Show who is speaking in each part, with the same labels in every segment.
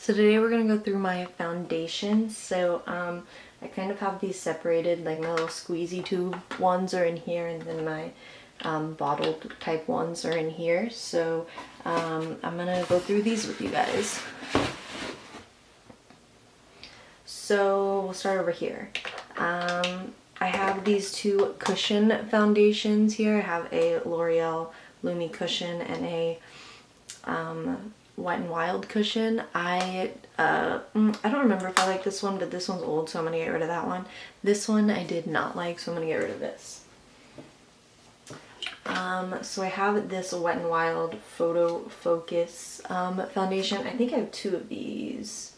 Speaker 1: So today we're going to go through my foundations. So I kind of have these separated, like my little squeezy tube ones are in here and then my bottled type ones are in here. So I'm going to go through these with you guys. So we'll start over here. I have these two cushion foundations here. I have a L'Oreal Lumi cushion and a Wet n Wild cushion. I don't remember if I like this one, but this one's old, so I'm gonna get rid of that one. This one I did not like, so I'm gonna get rid of this. So I have this Wet n Wild Photo Focus foundation. I think I have two of these.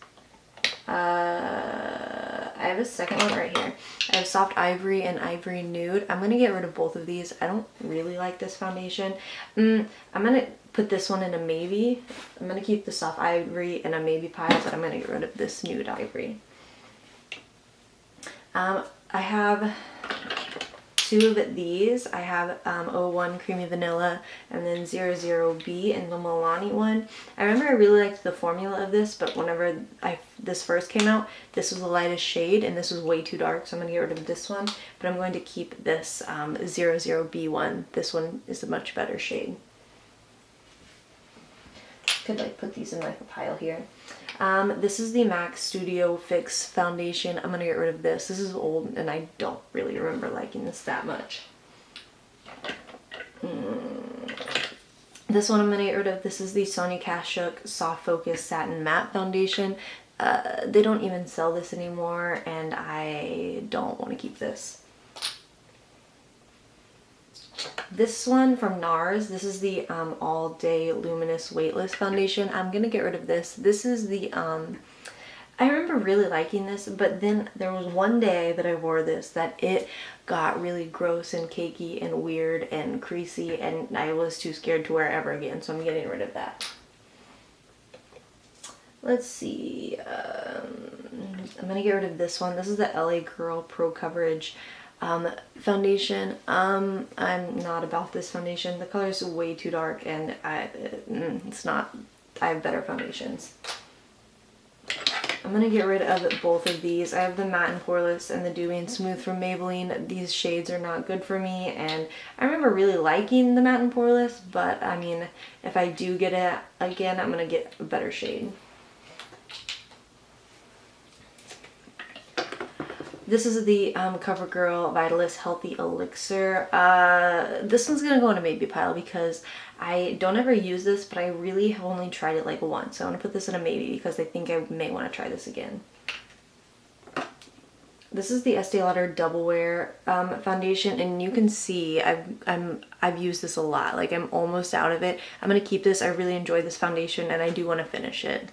Speaker 1: I have a second one right here. I have Soft Ivory and Ivory Nude. I'm gonna get rid of both of these. I don't really like this foundation. I'm gonna put this one in a maybe. I'm gonna keep the Soft Ivory in a maybe pile, but I'm gonna get rid of this Nude Ivory. I have two of these. I have 01 Creamy Vanilla and then 00B and the Milani one. I remember I really liked the formula of this, but whenever this first came out, this was the lightest shade and this was way too dark, so I'm going to get rid of this one. But I'm going to keep this 00B one. This one is a much better shade. Could like put these in like a pile here. This is the MAC Studio Fix foundation. I'm gonna get rid of this. This is old and I don't really remember liking this that much. This one I'm gonna get rid of. This is the Sonia Kashuk Soft Focus Satin Matte Foundation. They don't even sell this anymore and I don't want to keep this. This one from NARS, this is the All Day Luminous Weightless Foundation. I'm gonna get rid of this. This is the, I remember really liking this, but then there was one day that I wore this that it got really gross and cakey and weird and creasy and I was too scared to wear it ever again, so I'm getting rid of that. Let's see, I'm gonna get rid of this one. This is the LA Girl Pro Coverage foundation. I'm not about this foundation. The color is way too dark and it's not, I have better foundations. I'm gonna get rid of both of these. I have the Matte and Poreless and the Dewy and Smooth from Maybelline. These shades are not good for me and I remember really liking the Matte and Poreless, but I mean, if I do get it again, I'm gonna get a better shade. This is the CoverGirl Vitalist Healthy Elixir. This one's gonna go in a maybe pile because I don't ever use this, but I really have only tried it like once. So I'm gonna put this in a maybe because I think I may want to try this again. This is the Estee Lauder Double Wear foundation, and you can see I've used this a lot. Like I'm almost out of it. I'm gonna keep this. I really enjoy this foundation, and I do want to finish it.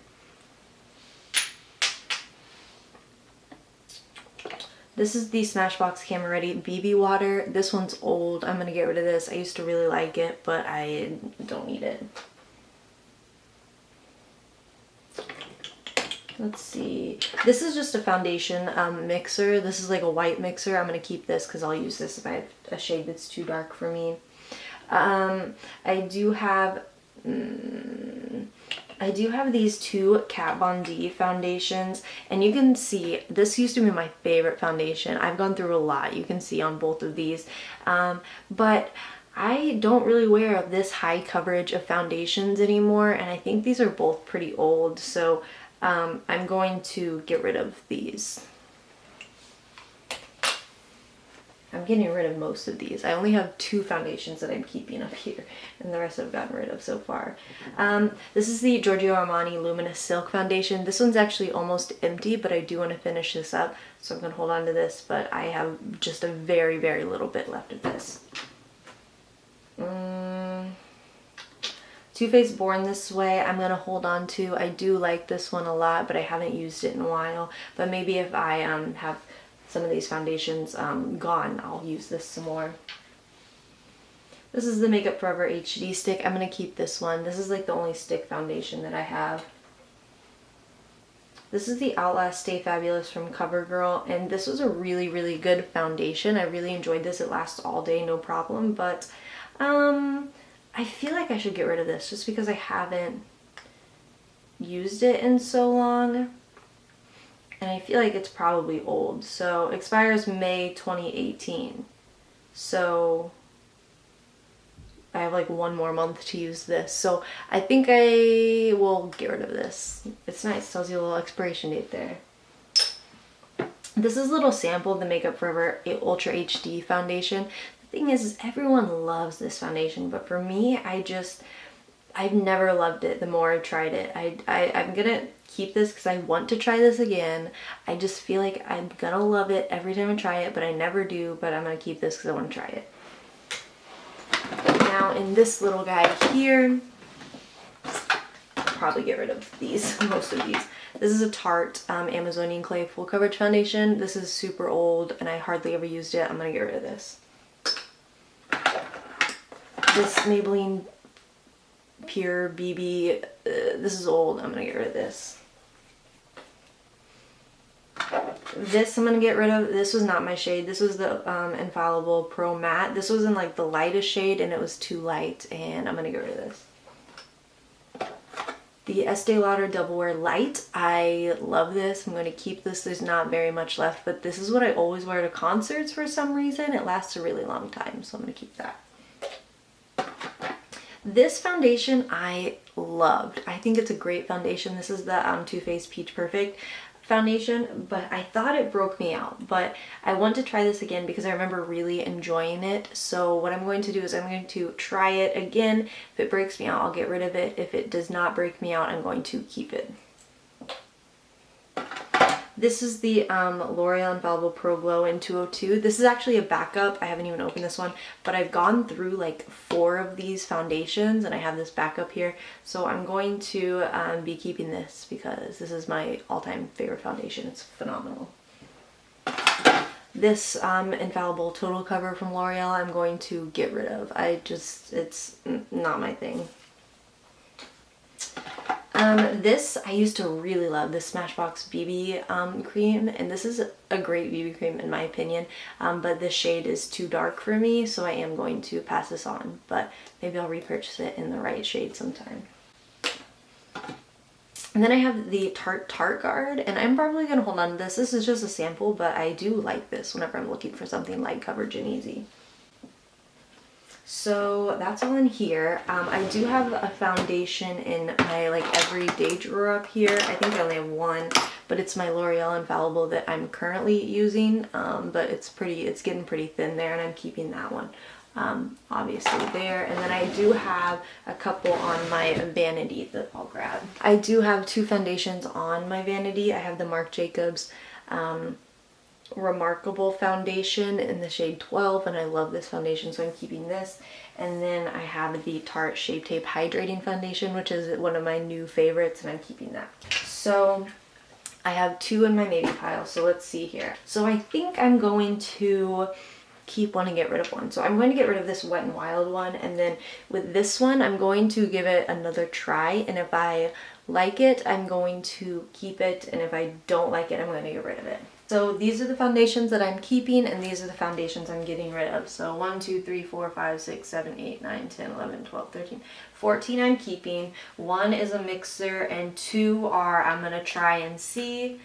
Speaker 1: This is the Smashbox Camera Ready BB Water. This one's old. I'm gonna get rid of this. I used to really like it, but I don't need it. Let's see. This is just a foundation mixer. This is like a white mixer. I'm gonna keep this because I'll use this if I have a shade that's too dark for me. I do have these two Kat Von D foundations, and you can see this used to be my favorite foundation. I've gone through a lot, you can see on both of these, but I don't really wear this high coverage of foundations anymore, and I think these are both pretty old, so I'm going to get rid of these. I'm getting rid of most of these. I only have two foundations that I'm keeping up here, and the rest I've gotten rid of so far. This is the Giorgio Armani Luminous Silk Foundation. This one's actually almost empty, but I do want to finish this up, so I'm going to hold on to this, but I have just a very, very little bit left of this. Too Faced Born This Way, I'm going to hold on to. I do like this one a lot, but I haven't used it in a while. But maybe if I have some of these foundations gone, I'll use this some more. This is the Makeup Forever HD stick. I'm going to keep this one. This is like the only stick foundation that I have. This is the Outlast Stay Fabulous from CoverGirl, and this was a really, really good foundation. I really enjoyed this. It lasts all day, no problem, but I feel like I should get rid of this just because I haven't used it in so long. And I feel like it's probably old. So expires May 2018. So I have like one more month to use this. So I think I will get rid of this. It's nice. It tells you a little expiration date there. This is a little sample of the Makeup Forever Ultra HD foundation. The thing is everyone loves this foundation, but for me, I've never loved it the more I've tried it. I'm gonna keep this because I want to try this again. I just feel like I'm gonna love it every time I try it, but I never do, but I'm gonna keep this because I want to try it. Now in this little guy here, I'll probably get rid of these, most of these. This is a Tarte Amazonian Clay Full Coverage Foundation. This is super old and I hardly ever used it. I'm gonna get rid of this. This Maybelline Pure BB, this is old. I'm gonna get rid of this. This I'm gonna get rid of. This was not my shade. This was the Infallible Pro Matte. This was in like the lightest shade and it was too light, and I'm gonna get rid of this. The Estee Lauder Double Wear Light. I love this. I'm going to keep this. There's not very much left, but this is what I always wear to concerts for some reason. It lasts a really long time, so I'm going to keep that. This foundation I loved. I think it's a great foundation. This is the Too Faced Peach Perfect foundation, but I thought it broke me out, but I want to try this again because I remember really enjoying it. So what I'm going to do is I'm going to try it again. If it breaks me out, I'll get rid of it. If it does not break me out, I'm going to keep it. This is the L'Oreal Infallible Pro Glow in 202. This is actually a backup. I haven't even opened this one, but I've gone through like 4 of these foundations and I have this backup here. So I'm going to be keeping this because this is my all-time favorite foundation. It's phenomenal. This Infallible Total Cover from L'Oreal I'm going to get rid of. It's not my thing. This I used to really love, this Smashbox BB cream, and this is a great BB cream in my opinion, but this shade is too dark for me, so I am going to pass this on, but maybe I'll repurchase it in the right shade sometime. And then I have the Tarte Guard, and I'm probably going to hold on to this. This is just a sample, but I do like this whenever I'm looking for something light coverage and easy. So that's all in here. I do have a foundation in my like everyday drawer up here. I think I only have one, but it's my L'Oreal Infallible that I'm currently using. But it's getting pretty thin there, and I'm keeping that one. Obviously there. And then I do have a couple on my vanity that I'll grab. I do have 2 foundations on my vanity. I have the Marc Jacobs Remarkable foundation in the shade 12, and I love this foundation, so I'm keeping this. And then I have the Tarte Shape Tape Hydrating Foundation, which is one of my new favorites, and I'm keeping that. So I have 2 in my maybe pile, so let's see here. So I think I'm going to keep one and get rid of one. So I'm going to get rid of this Wet n Wild one, and then with this one I'm going to give it another try, and if I like it I'm going to keep it, and if I don't like it I'm going to get rid of it. So these are the foundations that I'm keeping, and these are the foundations I'm getting rid of. So 1, 2, 3, 4, 5, 6, 7, 8, 9, 10, 11, 12, 13, 14 I'm keeping. 1 is a mixer, and 2 are I'm going to try and see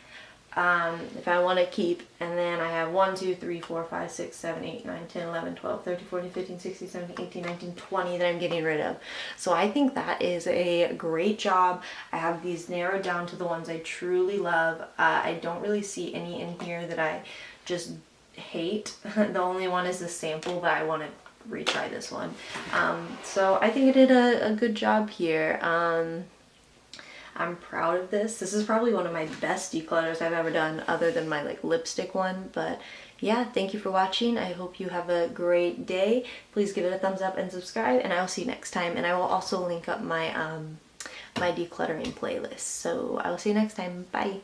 Speaker 1: if I want to keep. And then I have 1, 2, 3, 4, 5, 6, 7, 8, 9, 10, 11, 12, 13, 14, 15, 16, 17, 18, 19, 20 that I'm getting rid of. So I think that is a great job. I have these narrowed down to the ones I truly love. I don't really see any in here that I just hate. The only one is the sample, but I want to retry this one. So I think I did a good job here. I'm proud of this. This is probably one of my best declutters I've ever done, other than my like lipstick one. But yeah, thank you for watching. I hope you have a great day. Please give it a thumbs up and subscribe, and I will see you next time. And I will also link up my my decluttering playlist. So I will see you next time. Bye.